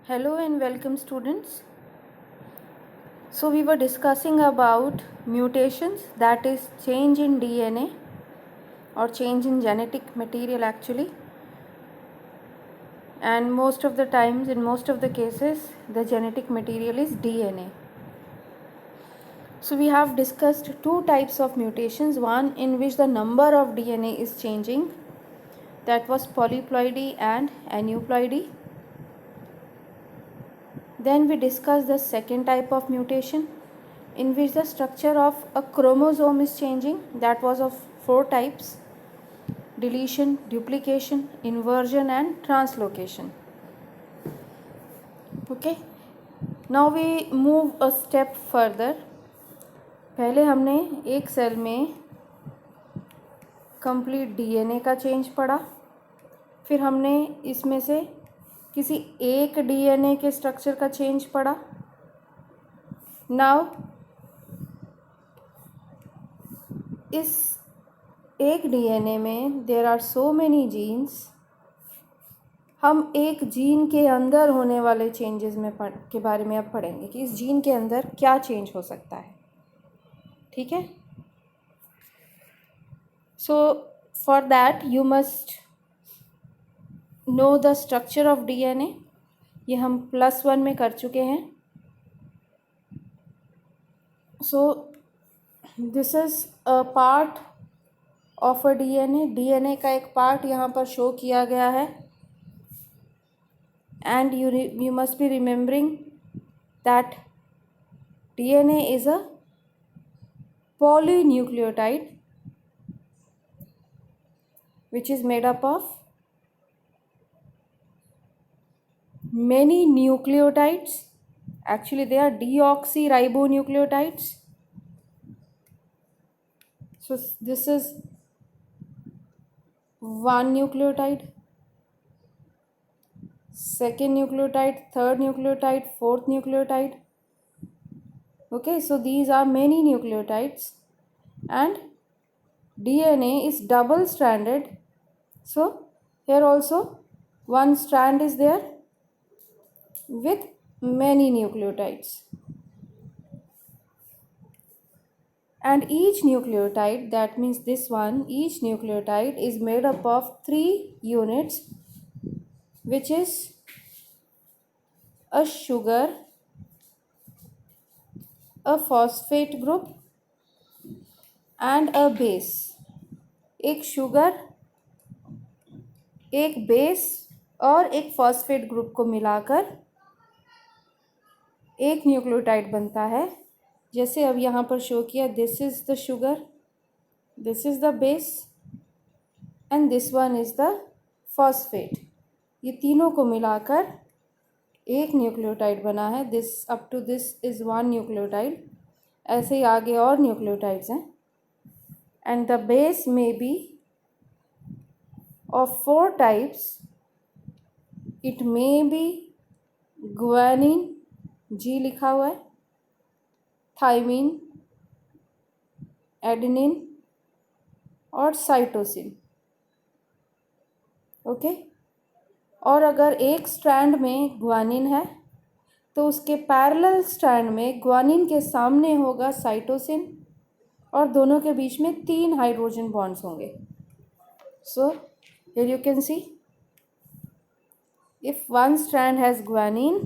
Hello and welcome, students. So we were discussing about mutations, that is change in DNA or change in genetic material actually, and most of the times, in most of the cases, the genetic material is DNA. So we have discussed two types of mutations, one in which the number of DNA is changing, that was polyploidy and aneuploidy. Then we discussed the second type of mutation in which the structure of a chromosome is changing, that was of four types: deletion, duplication, inversion and translocation. Okay, now we move a step further. पहले हमने एक cell में complete DNA का change पढ़ा, फिर हमने इसमें से किसी एक डीएनए के स्ट्रक्चर का चेंज पढ़ा. नाउ इस एक डीएनए में there are so many genes. हम एक जीन के अंदर होने वाले चेंजेस में के बारे में अब पढ़ेंगे कि इस जीन के अंदर क्या चेंज हो सकता है. ठीक है. So for that you must know the structure of DNA. ये हम +1 में कर चुके हैं. So this is a part of a DNA. DNA का एक पार्ट यहाँ पर शो किया गया है. And you must be remembering that DNA is a polynucleotide which is made up of many nucleotides. Actually they are deoxyribonucleotides. So this is one nucleotide, second nucleotide, third nucleotide, fourth nucleotide. Okay, so these are many nucleotides and DNA is double stranded. So here also one strand is there with many nucleotides, and each nucleotide, that means this one, each nucleotide is made up of 3 units, which is a sugar, a phosphate group and a base. एक sugar, एक base और एक phosphate group को मिलाकर एक nucleotide बनता है. जैसे अब यहाँ पर शो किया, this is the sugar, this is the base and this one is the phosphate. ये तीनों को मिलाकर एक न्यूक्लियोटाइड बना है. This up to this is one nucleotide. ऐसे ही आगे और न्यूक्लियोटाइड्स हैं. एंड द बेस में be of 4 types. It may be guanine, G लिखा हुआ है, थाइमिन, एडेनिन और साइटोसिन. ओके. और अगर एक स्ट्रैंड में ग्वानिन है तो उसके पैरेलल स्ट्रैंड में ग्वानिन के सामने होगा साइटोसिन और दोनों के बीच में 3 हाइड्रोजन बॉन्ड्स होंगे. सो here you can see, if one strand has guanine,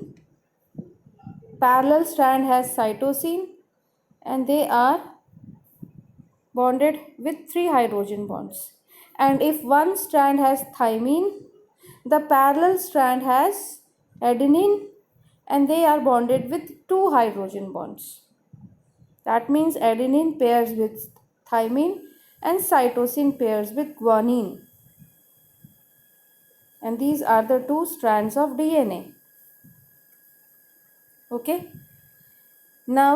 parallel strand has cytosine and they are bonded with 3 hydrogen bonds. And if one strand has thymine, the parallel strand has adenine and they are bonded with 2 hydrogen bonds. That means adenine pairs with thymine and cytosine pairs with guanine. And these are the 2 strands of DNA. Okay. Now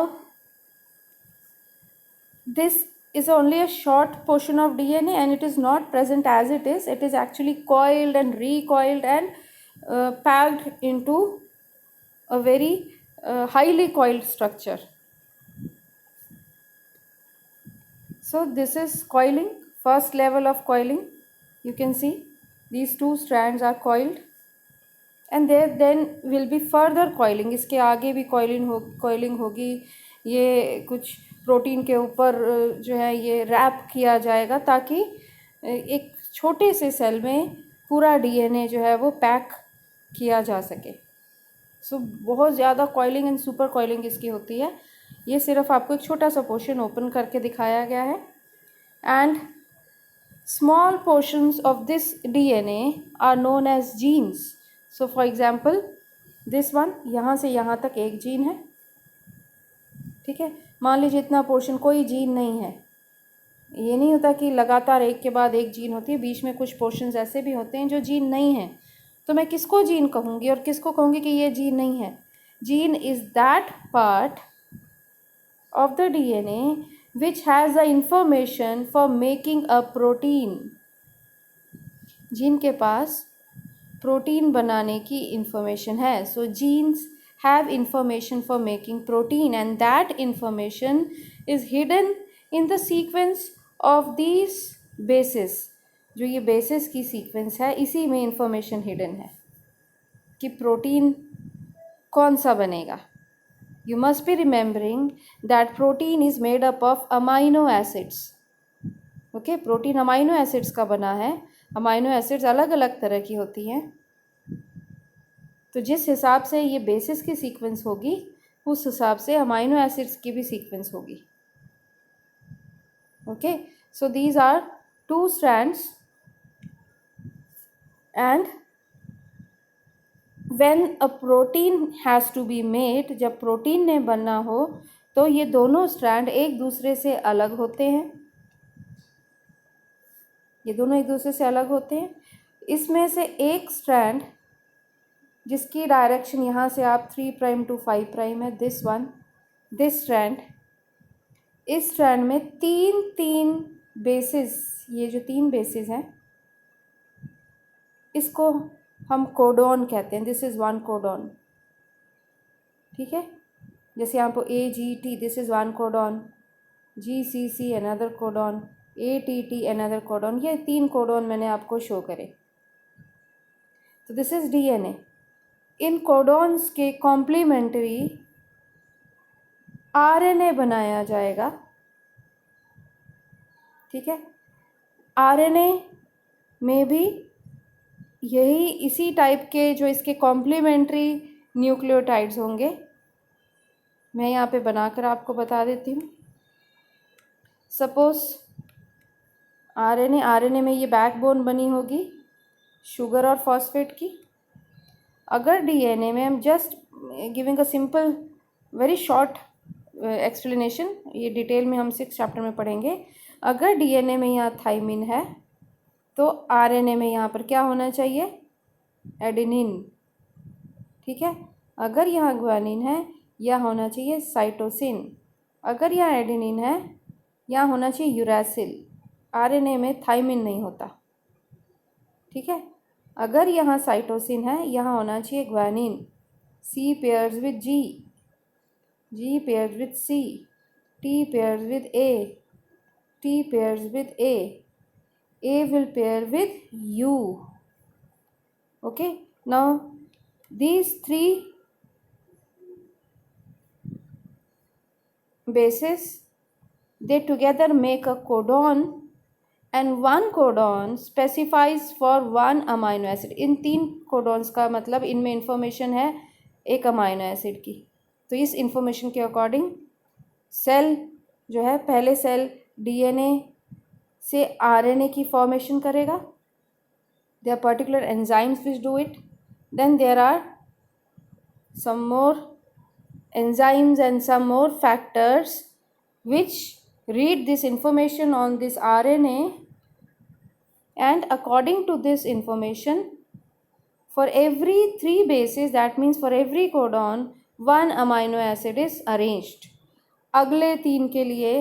this is only a short portion of DNA and it is not present as it is. It is actually coiled and recoiled and packed into a very highly coiled structure. So this is coiling, first level of coiling. You can see these 2 strands are coiled and then will be further coiling, इसके आगे भी coiling होगी। ये कुछ protein के ऊपर जो है ये रैप किया जाएगा ताकि एक छोटे से सेल में पूरा डीएनए जो है वो पैक किया जा सके। सो बहुत ज़्यादा कॉइलिंग एंड सुपर कॉइलिंग इसकी होती है। ये सिर्फ आपको एक छोटा सा पोर्शन ओपन करके दिखाया गया है। And small portions of this DNA are known as genes. So for example this one, यहाँ से यहाँ तक एक जीन है, ठीक है। मान लीजिए इतना पोर्शन कोई जीन नहीं है। ये नहीं होता कि लगातार एक के बाद एक जीन होती है, बीच में कुछ पोर्शंस ऐसे भी होते हैं जो जीन नहीं है। तो मैं किसको जीन कहूँगी और किसको कहूँगी कि ये जीन नहीं है? Gene is that part of the DNA which has the information for making a protein. Gene के पास प्रोटीन बनाने की इंफॉर्मेशन है। सो jeans have information for making protein and that information is hidden in the sequence of these bases. जो ये bases की sequence है इसी में information hidden है कि प्रोटीन कौन सा बनेगा। You must be remembering that protein is made up of amino acids. Okay, protein amino acids का बना है। अमाइनो एसिड्स अलग अलग तरह की होती हैं, तो जिस हिसाब से ये बेसिस की सीक्वेंस होगी उस हिसाब से अमाइनो एसिड्स की भी सीक्वेंस होगी। Okay, so these are 2 strands and when a protein has to be made, जब प्रोटीन ने बनना हो तो ये दोनों स्ट्रैंड एक दूसरे से अलग होते हैं। ये दोनों एक दूसरे से अलग होते हैं। इसमें से एक स्ट्रैंड जिसकी डायरेक्शन यहाँ से आप 3' to 5' है, दिस स्ट्रैंड, इस स्ट्रैंड में तीन बेसिस, ये जो 3 बेसिस हैं इसको हम कोडॉन कहते हैं। दिस इज़ 1 कोडॉन, ठीक है। जैसे यहाँ पर AGT, this is 1 codon, GCC another codon, ATT another codon. ये 3 कोडॉन मैंने आपको शो करे। तो this is DNA। In codons के कॉम्प्लीमेंट्री RNA बनाया जाएगा, ठीक है। RNA में भी यही इसी टाइप के जो इसके कॉम्प्लीमेंट्री न्यूक्लियोटाइड्स होंगे। मैं यहाँ पे बनाकर आपको बता देती हूँ। सपोज RNA में ये बैकबोन बनी होगी शुगर और फॉस्फेट की। अगर DNA में, हम just giving a simple very short explanation, ये डिटेल में हम 6th चैप्टर में पढ़ेंगे। अगर DNA में यहाँ थाइमिन है तो RNA में यहाँ पर क्या होना चाहिए? एडेनिन, ठीक है। अगर यहाँ ग्वानिन है यह होना चाहिए साइटोसिन। अगर यहाँ एडेनिन है यहाँ होना चाहिए यूरासिल। RNA में थाइमिन नहीं होता, ठीक है। अगर यहाँ साइटोसिन है यहाँ होना चाहिए guanine. C pairs with G, G pairs with C, T pairs with A, T pairs with A will pair with U. Okay, now these 3 bases, they together make a codon and 1 codon specifies for 1 amino acid. In 3 codons का मतलब इनमें information है एक amino acid की। तो इस information के according cell जो है, पहले सेल DNA से RNA की फॉर्मेशन करेगा। There are particular enzymes which do it. Then there are some more enzymes and some more factors which read this information on this RNA, and according to this information, for every 3 bases, that means for every codon, 1 amino acid is arranged. अगले 3 के लिए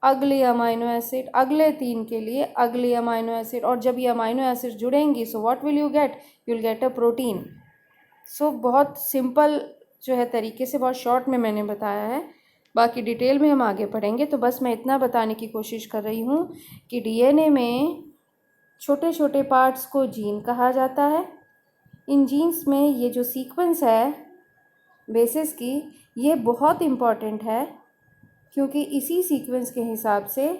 अगली amino acid, अगले 3 के लिए अगली amino acid, और जब ये अमाइनो एसिड जुड़ेंगी so what will you get? You will get a protein. So बहुत सिंपल जो है तरीके से, बहुत शॉर्ट में मैंने बताया है, बाकी डिटेल में हम आगे पढ़ेंगे। तो बस मैं इतना बताने की कोशिश कर रही हूँ कि DNA में छोटे छोटे पार्ट्स को जीन कहा जाता है इन जीन्स में ये जो सीक्वेंस है बेसिस की, ये बहुत इम्पॉर्टेंट है, क्योंकि इसी सीक्वेंस के हिसाब से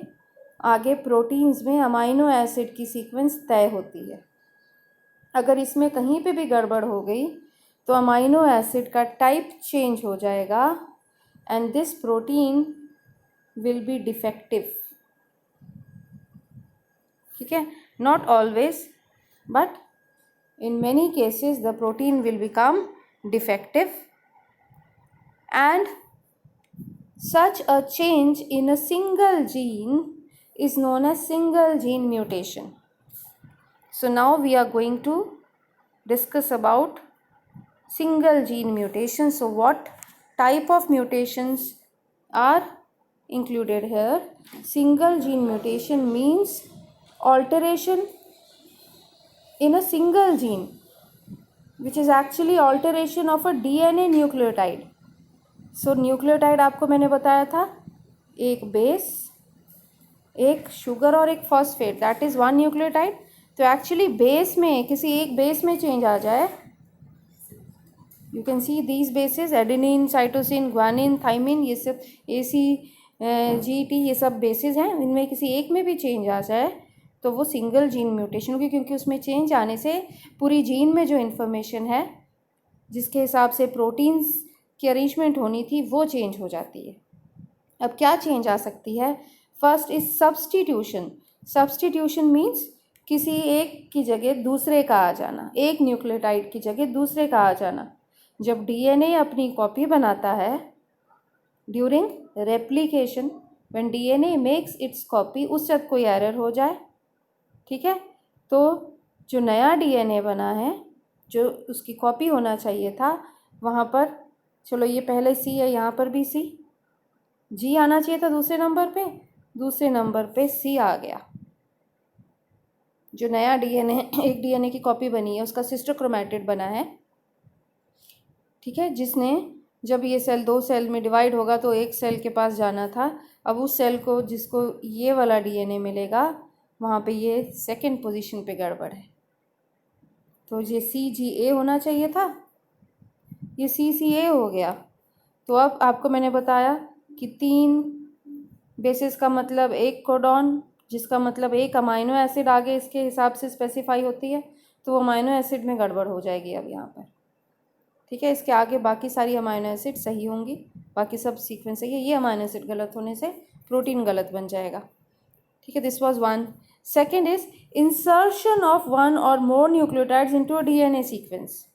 आगे प्रोटीन्स में अमाइनो एसिड की सीक्वेंस तय होती है। अगर इसमें कहीं पे भी गड़बड़ हो गई तो अमाइनो एसिड का टाइप चेंज हो जाएगा and this protein will be defective. ठीक है, not always but in many cases the protein will become defective, and such a change in a single gene is known as single gene mutation. So now we are going to discuss about single gene mutation. So what type of mutations are included here? Single gene mutation means alteration in a single gene, which is actually alteration of a DNA nucleotide. So nucleotide आपको मैंने बताया था, एक base, एक sugar और एक phosphate, that is one nucleotide. तो actually base में, किसी एक बेस में चेंज आ जाए, you can see these basis, adenine, cytosine, guanine, thymine, ये सब ACGT, ये सब बेसिस हैं। इनमें किसी एक में भी चेंज आ जाए तो वो सिंगल जीन म्यूटेशन होगी, क्योंकि उसमें चेंज आने से पूरी जीन में जो इन्फॉर्मेशन है जिसके हिसाब से प्रोटीन्स की अरेंजमेंट होनी थी वो चेंज हो जाती है। अब क्या चेंज आ सकती है? First is substitution. Substitution means किसी एक की जगह दूसरे का आ जाना, एक न्यूक्लियोटाइड की जगह दूसरे का आ जाना। जब DNA अपनी कॉपी बनाता है during replication, when DNA makes it's copy, उस वक्त कोई एरर हो जाए, ठीक है, तो जो नया DNA बना है, जो उसकी कॉपी होना चाहिए था, वहाँ पर चलो ये पहले C है, यहाँ पर भी C, G आना चाहिए था दूसरे नंबर पे C आ गया। जो नया DNA, एक DNA की कॉपी बनी है, उसका सिस्टर क्रोमैटिड बना है, ठीक है, जिसने जब ये सेल दो सेल में डिवाइड होगा तो एक सेल के पास जाना था। अब उस सेल को, जिसको ये वाला DNA मिलेगा, वहाँ पे ये सेकंड पोजीशन पे गड़बड़ है, तो ये CGA होना चाहिए था, ये CCA हो गया। तो अब आपको मैंने बताया कि 3 बेसिस का मतलब एक कोडॉन, जिसका मतलब एक अमाइनो एसिड आगे इसके हिसाब से स्पेसिफाई होती है, तो वो अमाइनो एसिड में गड़बड़ हो जाएगी अब यहाँ पर, ठीक है। इसके आगे बाकी सारी अमाइनो एसिड सही होंगी, बाकी सब सीक्वेंस सही है, ये अमाइनो एसिड गलत होने से प्रोटीन गलत बन जाएगा, ठीक है। This was one. Second is insertion of one और more nucleotides into a DNA sequence.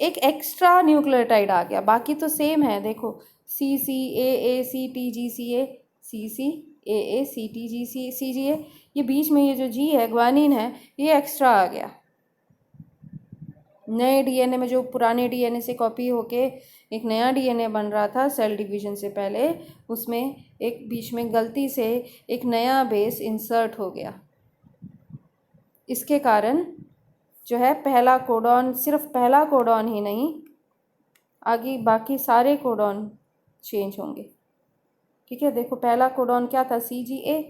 एक एक्स्ट्रा न्यूक्लियोटाइड आ गया, बाकी तो सेम है, देखो CCAACTGCA, CCAACTGCA, ये बीच में ये जो G है, ग्वानिन है, ये एक्स्ट्रा आ गया। नए DNA में जो पुराने DNA से कॉपी होके एक नया DNA बन रहा था सेल डिवीजन से पहले, उसमें एक बीच में गलती से एक नया बेस इंसर्ट हो गया। इसके कारण जो है पहला कोडॉन, सिर्फ पहला कोडॉन ही नहीं, आगे बाकी सारे कोडॉन चेंज होंगे, ठीक है। देखो पहला कोडॉन क्या था, CGA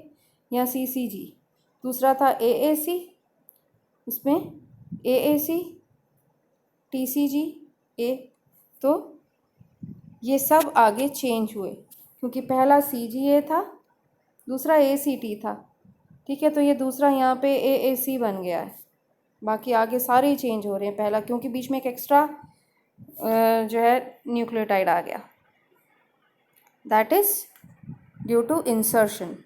या CCG, दूसरा था AAC, उसमें AAC, TCGA, तो ये सब आगे चेंज हुए, क्योंकि पहला CGA था, दूसरा ACT था, ठीक है, तो ये दूसरा यहाँ पे AAC बन गया है, बाकी आगे सारे ही चेंज हो रहे हैं पहला, क्योंकि बीच में एक एक्स्ट्रा जो है न्यूक्लियोटाइड आ गया, that is due to insertion.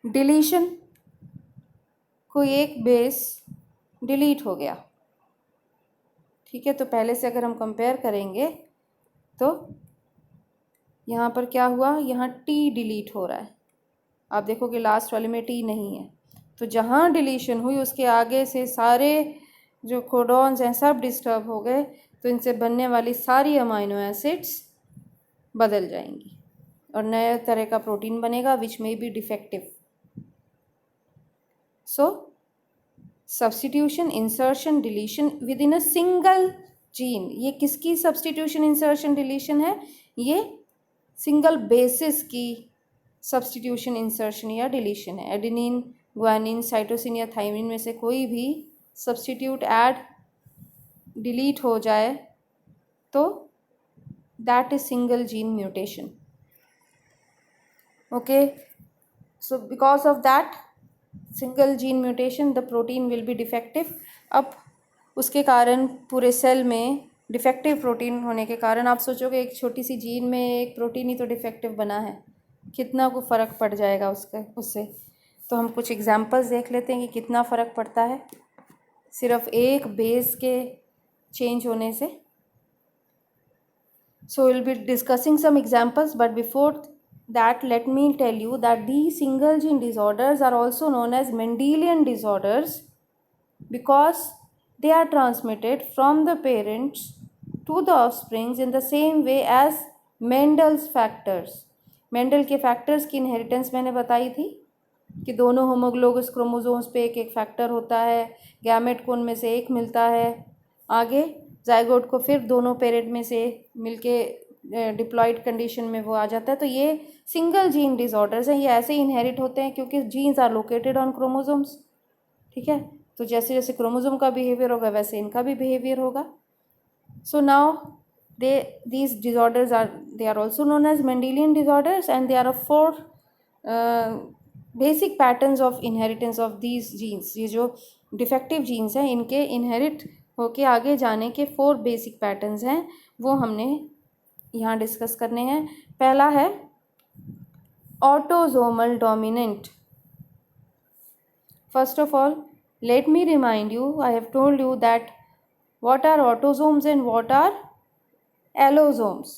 Deletion, कोई एक बेस डिलीट हो गया, ठीक है, तो पहले से अगर हम कंपेयर करेंगे तो यहाँ पर क्या हुआ, यहाँ T डिलीट हो रहा है, आप देखोगे लास्ट वाले में T नहीं है, तो जहाँ डिलीशन हुई उसके आगे से सारे जो कोडॉन्स हैं सब डिस्टर्ब हो गए, तो इनसे बनने वाली सारी अमाइनो एसिड्स बदल जाएंगी और नए तरह का प्रोटीन बनेगा विच में be defective. So substitution, insertion, deletion with in a single gene. ये किसकी सब्स्टिट्यूशन, इंसर्शन, डिलीशन है? ये सिंगल बेसिस की सब्स्टिट्यूशन, इंसर्शन या डिलीशन है। एडेनिन, ग्वानिन, साइटोसिन या थाइमिन में से कोई भी सब्स्टिट्यूट, ऐड, डिलीट हो जाए तो that is single gene mutation. Okay, so because of that single gene mutation the protein will be defective. अब उसके कारण पूरे सेल में डिफेक्टिव प्रोटीन होने के कारण आप सोचोगे एक छोटी सी जीन में एक प्रोटीन ही तो डिफेक्टिव बना है, कितना को फ़र्क पड़ जाएगा उससे. तो हम कुछ एग्जांपल्स देख लेते हैं कि कितना फ़र्क पड़ता है सिर्फ एक बेस के चेंज होने से. So we'll be discussing some examples, but before that let me tell you that these single gene disorders are also known as Mendelian disorders because they are transmitted from the parents to the offsprings in the same way as Mendel's factors. Mendel के factors की inheritance मैंने बताई थी कि दोनों homologous chromosomes पे एक एक फैक्टर होता है, गैमेट को उनमें से एक मिलता है, आगे जाइगोट को फिर दोनों पेरेंट में से मिलके डिप्लॉयड कंडीशन में वो आ जाता है. तो ये सिंगल जीन डिसऑर्डर्स हैं, ये ऐसे इनहेरिट होते हैं क्योंकि genes are located on chromosomes. ठीक है, तो जैसे जैसे क्रोमोसोम का बिहेवियर होगा वैसे इनका भी बिहेवियर होगा. So now these disorders are also known as Mendelian disorders and there are four basic patterns of inheritance of these genes. ये जो डिफेक्टिव जीन्स हैं इनके इनहेरिट होके आगे जाने के 4 बेसिक पैटर्न्स हैं, वो हमने यहाँ डिस्कस करने हैं. पहला है autosomal dominant. First of all let me remind you, I have told you that what are autosomes and what are allosomes.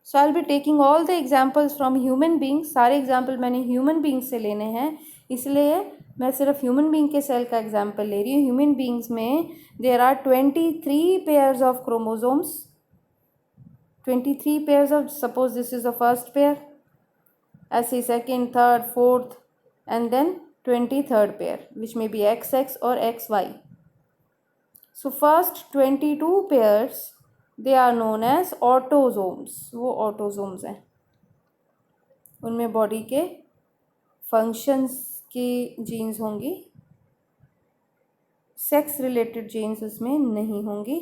So I'll be taking all the examples from human beings. सारे example मैंने human beings से लेने हैं, इसलिए मैं सिर्फ human being के cell का एग्जाम्पल ले रही हूँ. ह्यूमन बींग्स में there are 23 pairs of chromosomes. 23 pairs of, suppose this is the first pair, ऐसे second, third, fourth and then 23rd pair which may be XX or XY. So first 22 pairs they are known as autosomes. वो autosomes हैं, उनमें body के functions की jeans होंगी, sex related jeans उसमें नहीं होंगी.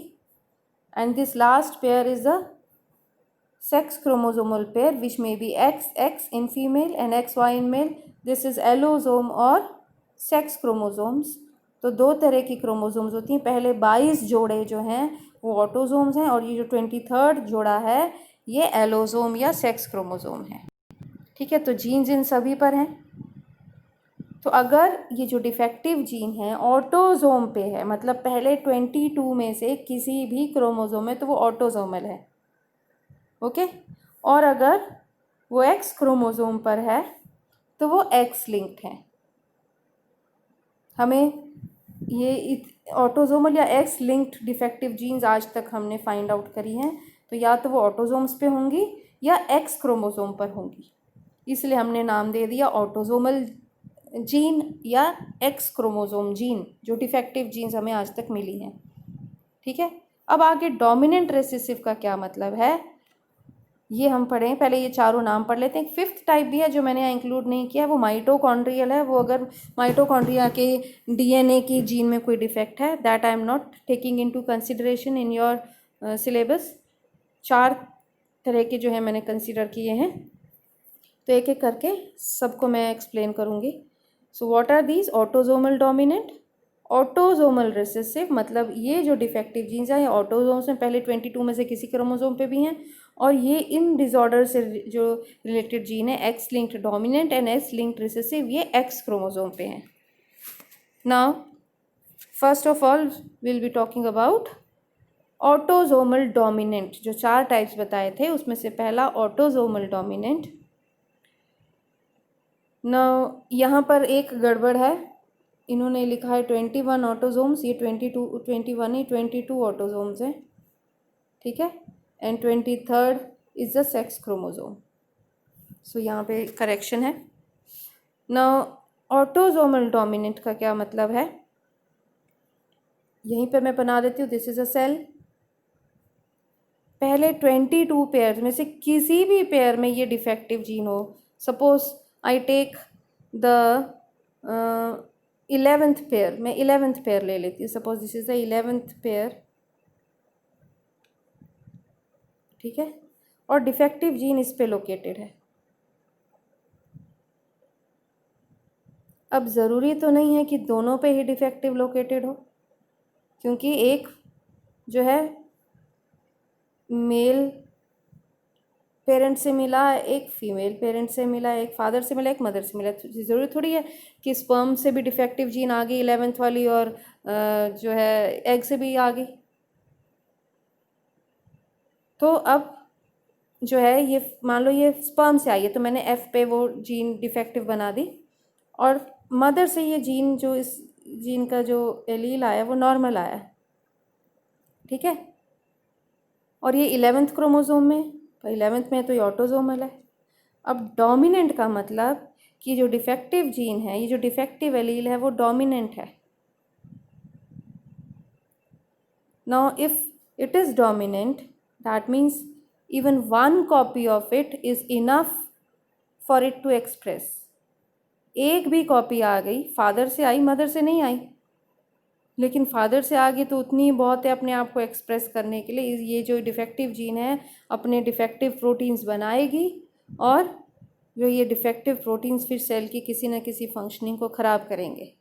And this last pair is the sex chromosomal pair which may be XX in female and XY in male. This is allosome और sex chromosomes. तो दो तरह की क्रोमोसोम्स होती हैं. पहले 22 जोड़े जो हैं वो ऑटोसोम्स हैं और ये जो 23rd जोड़ा है ये एलोसोम या सेक्स क्रोमोसोम है. ठीक है, तो जीन्स इन सभी पर हैं. तो अगर ये जो डिफेक्टिव जीन है ऑटोसोम पे है, मतलब पहले 22 में से किसी भी क्रोमोसोम में, तो वो ऑटोसोमल है. ओके, और अगर वो एक्स क्रोमोसोम पर है तो वो एक्स लिंक्ड है. हमें ये ऑटोसोमल या एक्स लिंक्ड डिफेक्टिव जीन्स आज तक हमने फाइंड आउट करी हैं, तो या तो वो ऑटोसोम्स पे होंगी या एक्स क्रोमोसोम पर होंगी, इसलिए हमने नाम दे दिया ऑटोसोमल जीन या एक्स क्रोमोसोम जीन, जो डिफेक्टिव जीन्स हमें आज तक मिली हैं. ठीक है, अब आगे डोमिनेंट रिसेसिव का क्या मतलब है ये हम पढ़ें. पहले ये चारों नाम पढ़ लेते हैं. 5th टाइप भी है जो मैंने यहाँ इंक्लूड नहीं किया, वो माइटोकॉन्ड्रियल है. वो अगर माइटोकॉन्ड्रिया के DNA की जीन में कोई डिफेक्ट है, that I am not taking into consideration in your syllabus. 4 तरह के जो है मैंने कंसिडर किए हैं, तो एक एक करके सबको मैं एक्सप्लेन करूँगी. So what are these? Autosomal dominant, autosomal recessive, मतलब ये जो डिफेक्टिव जीन्स हैं ये ऑटोसोम्स में पहले 22 में से किसी क्रोमोसोम पे भी हैं, और ये इन डिसऑर्डर से जो रिलेटेड जीन है x linked dominant and x linked recessive, ये एक्स क्रोमोसोम पे हैं. Now first of all will be talking about autosomal dominant. जो 4 टाइप्स बताए थे उसमें से पहला ऑटोसोमल डोमिनेंट. नाउ यहाँ पर एक गड़बड़ है, इन्होंने लिखा है 21 ऑटोसोम्स, ये 21 नहीं 22 ऑटोसोम्स हैं. ठीक है, and 23rd is the sex chromosome. So यहाँ पे करेक्शन है. नाउ ऑटोसोमल डोमिनेंट का क्या मतलब है, यहीं पे मैं बना देती हूँ. दिस इज अ सेल, पहले 22 पेयर में से किसी भी पेयर में ये डिफेक्टिव जीन हो. Suppose I take the 11th pair, मैं 11th पेयर ले लेती हूँ, suppose this is the 11th pair, ठीक है, और डिफेक्टिव जीन इस पे लोकेटेड है। अब ज़रूरी तो नहीं है कि दोनों पे ही डिफेक्टिव लोकेटेड हो, क्योंकि एक जो है मेल पेरेंट से मिला, एक फीमेल पेरेंट से मिला, एक फादर से मिला, एक मदर से मिला। ज़रूरी थोड़ी है कि स्पर्म से भी डिफेक्टिव जीन आ गई 11th वाली और जो है एग से भी आ गई। तो अब जो है ये मान लो ये स्पर्म से आई है, तो मैंने एफ पे वो जीन डिफेक्टिव बना दी, और मदर से ये जीन जो इस जीन का जो एलील आया वो नॉर्मल आया, ठीक है, और ये 11th क्रोमोसोम में, तो 11th में तो ये ऑटोसोमल है। अब डोमिनेंट का मतलब कि जो डिफेक्टिव जीन है, ये जो डिफेक्टिव एलील है वो डोमिनेंट है। Now if it is dominant, that means even one copy of it is enough for it to express। एक भी कॉपी आ गई, फादर से आई मदर से नहीं आई, लेकिन फादर से आ गई तो उतनी ही बहुत है अपने आप को एक्सप्रेस करने के लिए। ये जो डिफेक्टिव जीन है अपने डिफेक्टिव प्रोटीन्स बनाएगी, और जो ये डिफेक्टिव प्रोटीन्स फिर सेल की किसी न किसी फंक्शनिंग को ख़राब करेंगे।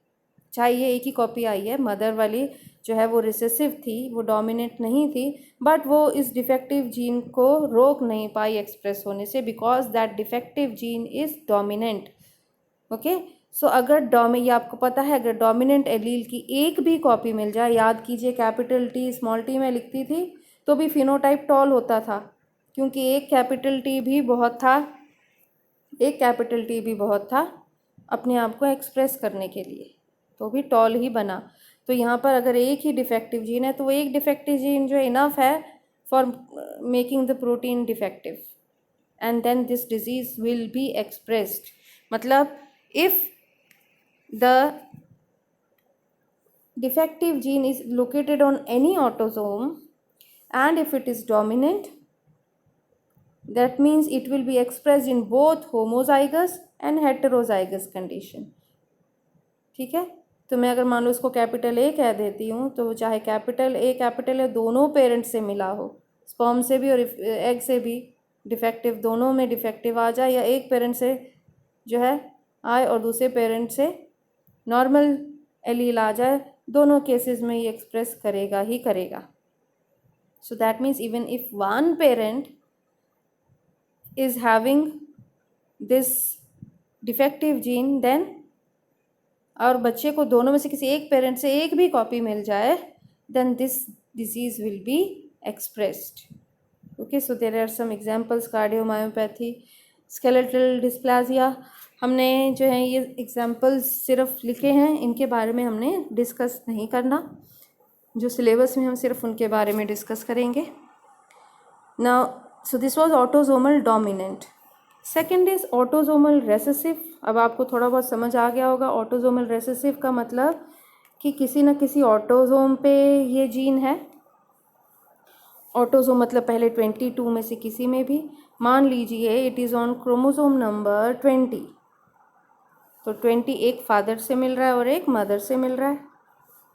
चाहे ये एक ही कॉपी आई है, मदर वाली जो है वो रिसेसिव थी, वो डोमिनेंट नहीं थी, बट वो इस डिफेक्टिव जीन को रोक नहीं पाई एक्सप्रेस होने से, because that defective gene is dominant. Okay, so अगर ये आपको पता है, अगर डोमिनेंट एलील की एक भी कॉपी मिल जाए, याद कीजिए कैपिटल टी स्मॉल टी में लिखती थी तो भी फिनोटाइप टॉल होता था, क्योंकि एक कैपिटल टी भी बहुत था, एक कैपिटल टी भी बहुत था अपने आप को एक्सप्रेस करने के लिए, तो भी टॉल ही बना। तो यहाँ पर अगर एक ही डिफेक्टिव जीन है तो वो एक डिफेक्टिव जीन जो इनफ है for making the protein defective, and then this disease will be expressed. मतलब if the defective gene is located on any autosome and if it is dominant, that means it will be expressed in both homozygous and heterozygous condition। ठीक है, तो मैं अगर मान लो इसको capital A कह देती हूँ, तो चाहे कैपिटल ए दोनों पेरेंट से मिला हो, स्पर्म से भी और एग से भी डिफेक्टिव, दोनों में डिफेक्टिव आ जाए, या एक पेरेंट से जो है आए और दूसरे पेरेंट से नॉर्मल एलील आ जाए, दोनों केसेस में ये एक्सप्रेस करेगा ही करेगा। So that means even if one parent is having this defective gene, then और बच्चे को दोनों में से किसी एक पेरेंट से एक भी कॉपी मिल जाए, then this disease will be expressed. Okay, so there are some examples, cardiomyopathy, skeletal dysplasia. हमने जो है ये एग्जांपल्स सिर्फ लिखे हैं, इनके बारे में हमने डिस्कस नहीं करना, जो सिलेबस में हम सिर्फ उनके बारे में डिस्कस करेंगे। Now so this was autosomal dominant. Second is autosomal recessive. अब आपको थोड़ा बहुत समझ आ गया होगा। ऑटोसोमल रेसेसिव का मतलब कि किसी न किसी ऑटोसोम पे ये जीन है। ऑटोसोम मतलब पहले 22 में से किसी में भी, मान लीजिए it is on chromosome number 20, तो 20 एक फादर से मिल रहा है और एक मदर से मिल रहा है,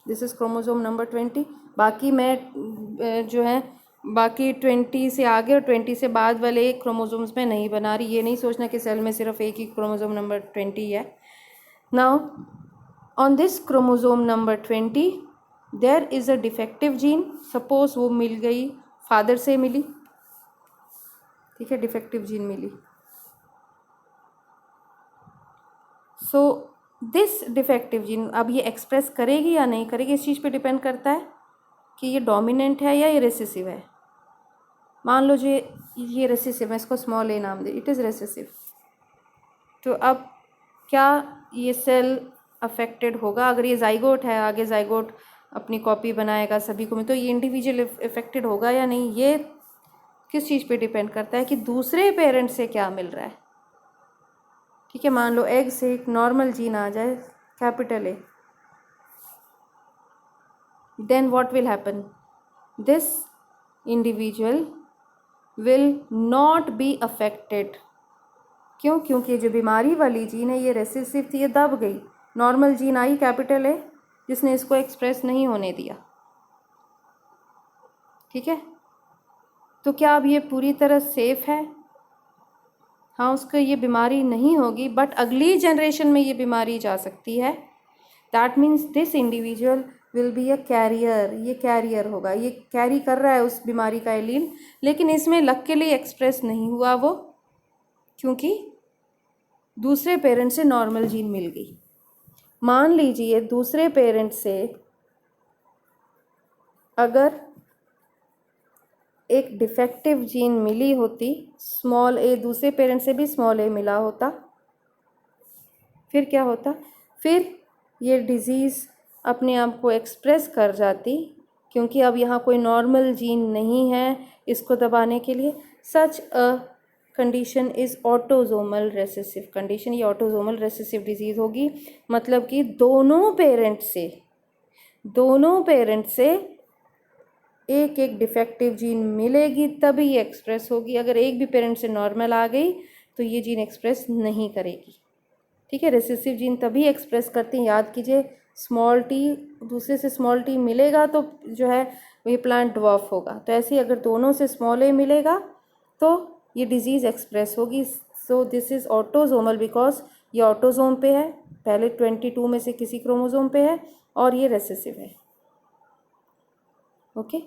दिस इज़ क्रोमोसोम नंबर 20। बाकी मैं जो है बाकी 20 से आगे और 20 से बाद वाले क्रोमोसोम्स में नहीं बना रही। ये नहीं सोचना कि सेल में सिर्फ एक ही क्रोमोसोम नंबर 20 है। Now on this chromosome number 20 there is a defective gene. Suppose वो मिल गई, फादर से मिली, ठीक है, डिफेक्टिव जीन मिली। सो दिस डिफेक्टिव जीन अब ये एक्सप्रेस करेगी या नहीं करेगी, इस चीज़ पे डिपेंड करता है कि ये डोमिनेंट है या ये रेसेसिव है। मान लो ये रेसेसिव है, इसको स्मॉल ए नाम दे, इट इज़ रेसेसिव। तो अब क्या ये सेल अफेक्टेड होगा? अगर ये जाइगोट है, आगे जाइगोट अपनी कॉपी बनाएगा सभी को में, तो ये इंडिविजुअल अफेक्टेड होगा या नहीं, ये किस चीज़ पे डिपेंड करता है कि दूसरे पेरेंट से क्या मिल रहा है। ठीक है, मान लो एग से एक नॉर्मल जीन आ जाए capital A, then what will happen, this individual will not be affected. क्यों? क्योंकि जो बीमारी वाली जीन है ये रेसेसिव थी, ये दब गई, normal gene I capital A जिसने इसको एक्सप्रेस नहीं होने दिया। ठीक है, तो क्या अब ये पूरी तरह सेफ है? हाँ, उसको ये बीमारी नहीं होगी, बट अगली जनरेशन में ये बीमारी जा सकती है। That means this individual will be a carrier, ये कैरियर होगा, ये कैरी कर रहा है उस बीमारी का एलील, लेकिन इसमें लकीली एक्सप्रेस नहीं हुआ वो, क्योंकि दूसरे पेरेंट से नॉर्मल जीन मिल गई। मान लीजिए दूसरे पेरेंट से अगर एक डिफेक्टिव जीन मिली होती, स्मॉल ए, दूसरे पेरेंट से भी स्मॉल ए मिला होता, फिर क्या होता? फिर ये डिज़ीज़ अपने आप को एक्सप्रेस कर जाती, क्योंकि अब यहाँ कोई नॉर्मल जीन नहीं है इसको दबाने के लिए। Such a condition is autosomal recessive condition. ये ऑटोजोमल रेसेसिव डिजीज़ होगी, मतलब कि दोनों पेरेंट से एक एक डिफेक्टिव जीन मिलेगी तभी ये एक्सप्रेस होगी। अगर एक भी पेरेंट से नॉर्मल आ गई तो ये जीन एक्सप्रेस नहीं करेगी। ठीक है, रेसेसिव जीन तभी एक्सप्रेस करती हैं, याद कीजिए, स्मॉल टी, दूसरे से स्मॉल टी मिलेगा तो जो है ये प्लांट ड्वार्फ होगा। तो ऐसे ही अगर दोनों से स्मॉल ए मिलेगा तो ये डिजीज़ एक्सप्रेस होगी। So this is autosomal because ये ऑटोजोम पे है, पहले 22 में से किसी क्रोमोजोम पे है, और ये रेसेसिव है। ओके,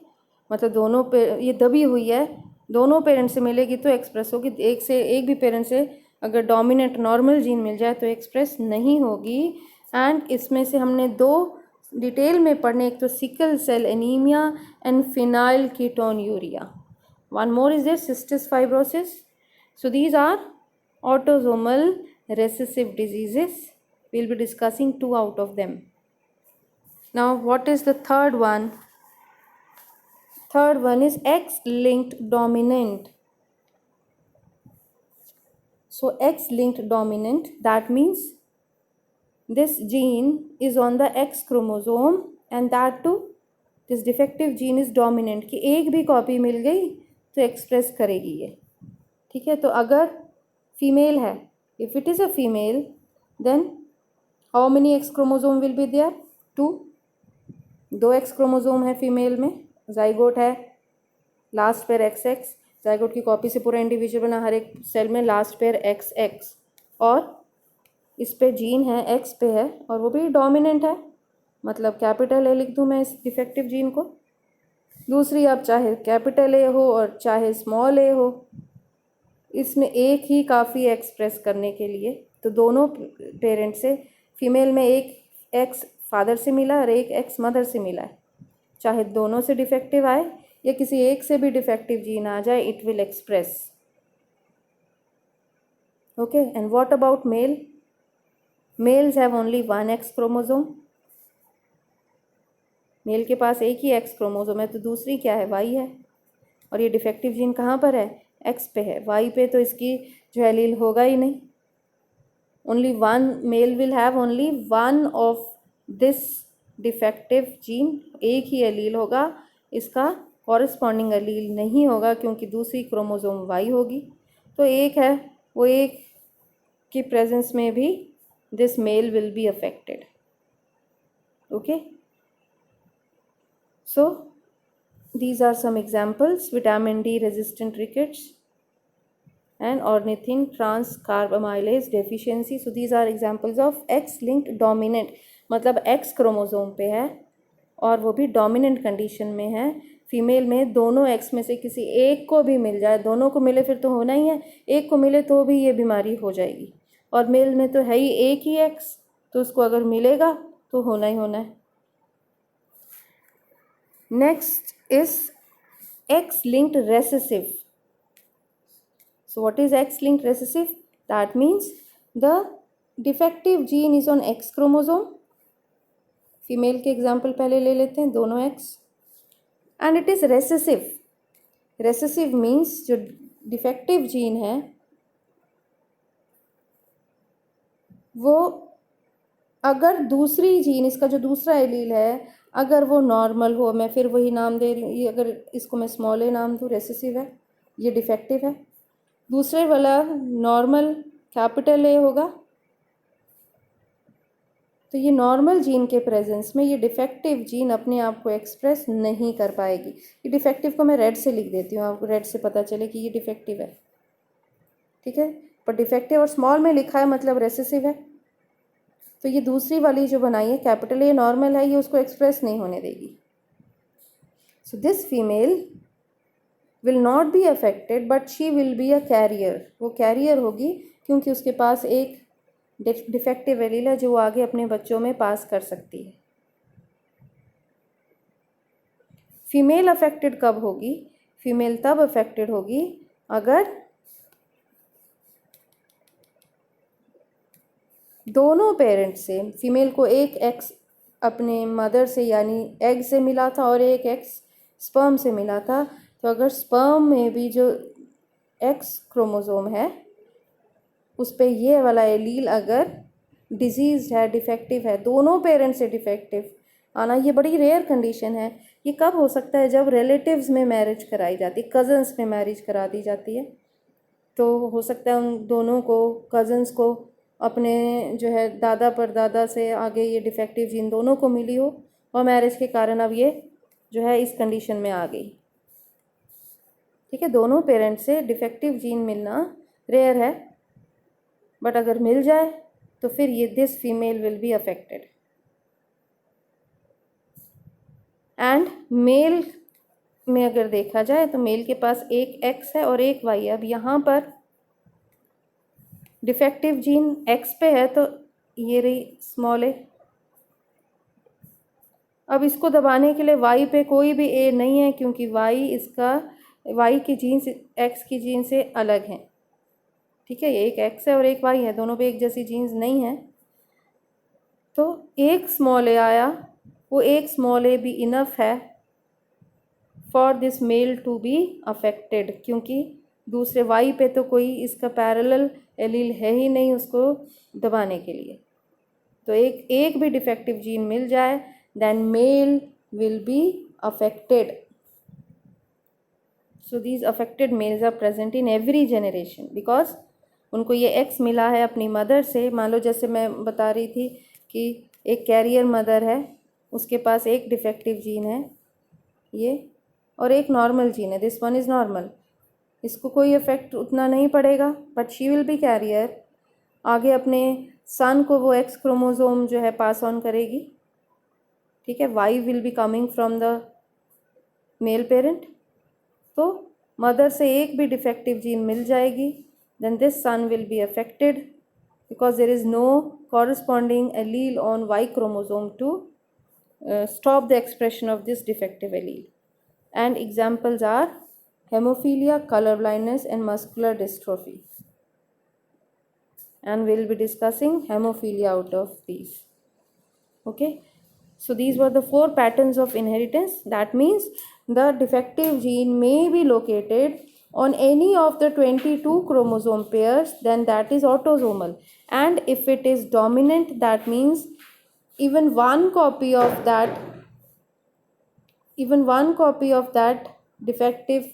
मतलब दोनों पे ये दबी हुई है, दोनों पेरेंट से मिलेगी तो एक्सप्रेस होगी। एक भी पेरेंट से अगर डोमिनेंट नॉर्मल जीन मिल जाए तो एक्सप्रेस नहीं होगी। एंड इसमें से हमने दो डिटेल में पढ़ने, एक तो sickle cell anaemia and phenylketonuria. One more is there, cystic fibrosis. So these are autosomal recessive diseases. We'll be discussing 2 out of them. Now what is the third one? Third one is X-linked dominant. So X-linked dominant, that means this gene is on the X chromosome and that too this defective gene is dominant, कि एक भी copy मिल गई तो express करेगी ये। ठीक है, तो अगर फीमेल है, if it is a female, then how many X chromosome will be there? 2। 2 X chromosome है फीमेल में, जाइगोट है, last pair X X, zygote की कॉपी से पूरा इंडिविजुअल बना, हर एक सेल में लास्ट पेयर एक्स एक्स, और इस पे जीन है, एक्स पे है, और वो भी डोमिनेंट है, मतलब कैपिटल ए लिख दूँ मैं इस डिफेक्टिव जीन को। दूसरी, अब चाहे कैपिटल ए हो और चाहे स्मॉल ए हो, इसमें एक ही काफ़ी है एक्सप्रेस करने के लिए। तो दोनों पेरेंट से, फीमेल में एक एक्स फादर से मिला और एक एक्स मदर से मिला है, चाहे दोनों से डिफेक्टिव आए या किसी एक से भी डिफेक्टिव जीन आ जाए, it will express. Okay, and what about male? Males have only 1 X chromosome. Male के पास एक ही एक्स क्रोमोजोम है, तो दूसरी क्या है? वाई है, और ये डिफेक्टिव जीन कहाँ पर है? एक्स पे है। वाई पे तो इसकी जो एलील होगा ही नहीं। Only one male will have only one of this defective gene, एक ही एलील होगा, इसका कॉरेस्पॉन्डिंग एलील नहीं होगा क्योंकि दूसरी क्रोमोजोम वाई होगी। तो एक है, वो एक की प्रेजेंस में भी this male will be affected. Okay, so these are some examples: vitamin D resistant rickets and ornithine transcarbamylase deficiency. So these are examples of X-linked dominant, मतलब X क्रोमोसोम पे है और वो भी डोमिनेंट कंडीशन में है। फीमेल में दोनों एक्स में से किसी एक को भी मिल जाए, दोनों को मिले फिर तो होना ही है, एक को मिले तो भी ये बीमारी हो जाएगी, और मेल में तो है ही एक ही एक्स, तो उसको अगर मिलेगा तो होना ही होना है। Next is X-linked recessive. So what is X-linked recessive? That means the defective gene is on X chromosome. Female के एग्जाम्पल पहले ले लेते हैं, दोनों X, and it is recessive. Recessive means जो डिफेक्टिव जीन है वो, अगर दूसरी जीन, इसका जो दूसरा एलील है, अगर वो नॉर्मल हो, मैं फिर वही नाम दे रही हूँ, ये अगर इसको मैं स्मॉल ए नाम दूँ, रेसेसिव है, ये डिफेक्टिव है। दूसरे वाला नॉर्मल कैपिटल ए होगा, तो ये नॉर्मल जीन के प्रेजेंस में ये डिफेक्टिव जीन अपने आप को एक्सप्रेस नहीं कर पाएगी। ये डिफेक्टिव को मैं रेड से लिख देती हूँ, आपको रेड से पता चले कि ये डिफेक्टिव है, ठीक है। पर डिफेक्टिव और स्मॉल में लिखा है मतलब रेसेसिव है। तो ये दूसरी वाली जो बनाई है कैपिटल ए नॉर्मल है, ये उसको एक्सप्रेस नहीं होने देगी। So this female will not be affected but she will be a carrier, वो कैरियर होगी क्योंकि उसके पास एक डिफेक्टिव एलील है जो वो आगे अपने बच्चों में पास कर सकती है। फीमेल अफेक्टेड कब होगी? फीमेल तब अफेक्टेड होगी अगर दोनों पेरेंट्स से, फीमेल को एक एक्स अपने मदर से यानी एग से मिला था और एक एक्स स्पर्म से मिला था, तो अगर स्पर्म में भी जो एक्स क्रोमोसोम है उस पर ये वाला एलील अगर डिजीज है, डिफेक्टिव है, दोनों पेरेंट्स से डिफेक्टिव आना, ये बड़ी रेयर कंडीशन है। ये कब हो सकता है? जब रिलेटिव्स में मैरिज कराई जाती, कज़न्स में मैरिज करा दी जाती है, तो हो सकता है उन दोनों को, कज़न्स को, अपने जो है दादा परदादा से आगे ये डिफेक्टिव जीन दोनों को मिली हो और मैरिज के कारण अब ये जो है इस कंडीशन में आ गई, ठीक है। दोनों पेरेंट्स से डिफेक्टिव जीन मिलना रेयर है, बट अगर मिल जाए तो फिर ये this female will be affected. And male में अगर देखा जाए तो मेल के पास एक एक्स है और एक वाई है। अब यहाँ पर डिफेक्टिव जीन एक्स पे है तो ये रही स्मॉल ए। अब इसको दबाने के लिए वाई पे कोई भी ए नहीं है क्योंकि वाई की जीन से एक्स की जीन से अलग है, ठीक है। ये एक एक्स है और एक वाई है, दोनों पे एक जैसी जीन्स नहीं है। तो एक स्मॉल ए आया, वो एक स्मॉल ए भी इनफ है for this male to be affected, क्योंकि दूसरे वाई पे तो कोई इसका पैरेलल एलील है ही नहीं उसको दबाने के लिए। तो एक भी डिफेक्टिव जीन मिल जाए then male will be affected. So these affected males are present in every generation because उनको ये एक्स मिला है अपनी मदर से। मान लो जैसे मैं बता रही थी कि एक कैरियर मदर है, उसके पास एक डिफेक्टिव जीन है ये और एक नॉर्मल जीन है, दिस वन इज़ नॉर्मल, इसको कोई इफेक्ट उतना नहीं पड़ेगा but she will be carrier. आगे अपने सन को वो एक्स क्रोमोसोम जो है पास ऑन करेगी, ठीक है। Y will be coming from the male parent, तो मदर से एक भी डिफेक्टिव जीन मिल जाएगी then this son will be affected because there is no corresponding allele on Y chromosome to stop the expression of this defective allele. And examples are hemophilia, color blindness and muscular dystrophy. And we will be discussing hemophilia out of these. Okay. So these were the 4 patterns of inheritance. That means the defective gene may be located on any of the 22 chromosome pairs, then that is autosomal. And if it is dominant, that means even one copy of that defective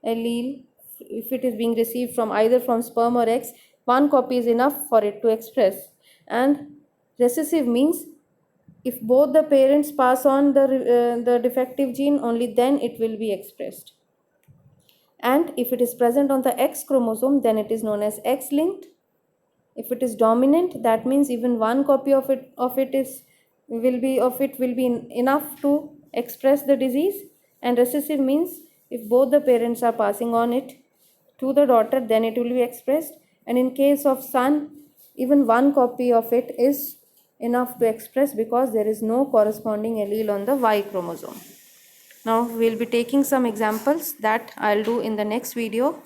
allele, if it is being received from either from sperm or eggs, one copy is enough for it to express. And recessive means if both the parents pass on the defective gene, only then it will be expressed. And if it is present on the X chromosome, then it is known as X-linked. If it is dominant, that means even one copy of it will be enough to express the disease. And recessive means if both the parents are passing on it to the daughter, then it will be expressed. And in case of son, even one copy of it is enough to express because there is no corresponding allele on the Y chromosome. Now we will be taking some examples that I will do in the next video.